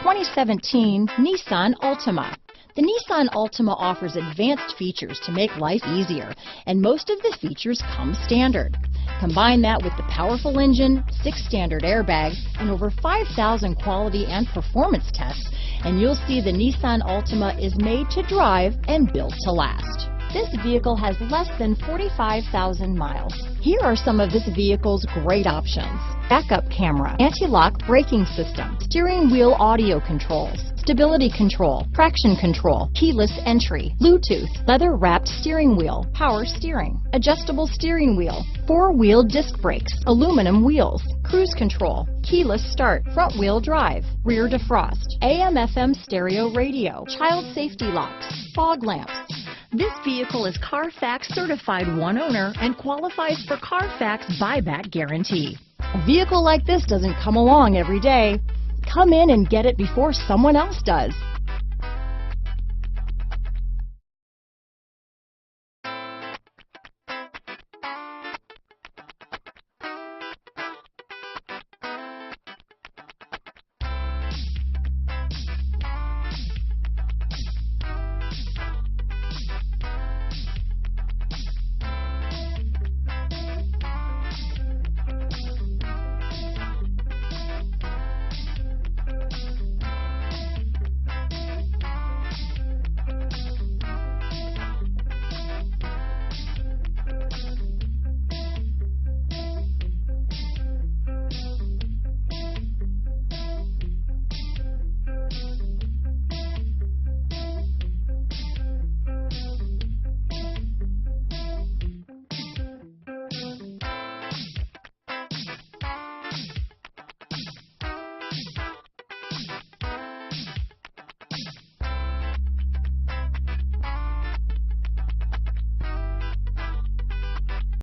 2017 Nissan Altima. The Nissan Altima offers advanced features to make life easier, and most of the features come standard. Combine that with the powerful engine, 6 standard airbags, and over 5,000 quality and performance tests, and you'll see the Nissan Altima is made to drive and built to last. This vehicle has less than 45,000 miles. Here are some of this vehicle's great options: backup camera, anti-lock braking system, steering wheel audio controls, stability control, traction control, keyless entry, Bluetooth, leather-wrapped steering wheel, power steering, adjustable steering wheel, 4-wheel disc brakes, aluminum wheels, cruise control, keyless start, front-wheel drive, rear defrost, AM/FM stereo radio, child safety locks, fog lamps. This vehicle is Carfax certified one owner and qualifies for Carfax buyback guarantee. A vehicle like this doesn't come along every day. Come in and get it before someone else does.